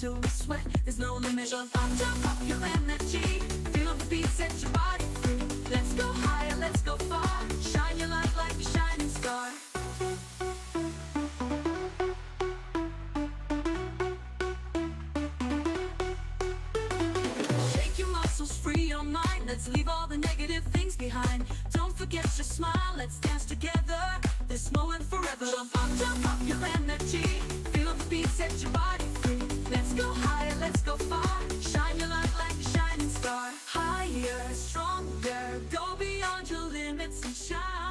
till we sweat. There's no limit. Jump up your energy. Feel the beat, set your body free. Let's go higher, let's go far. Shine your light like a shining star. Shake your muscles, free your mind. Let's leave all the negative things behind. Don't forget your smile, let's dance together. This moment forever. Jump up your energy. Feel the beat, set your body free. Let's go higher, let's go far. Shine your light like a shining star. Higher, stronger, go beyond your limits and shine.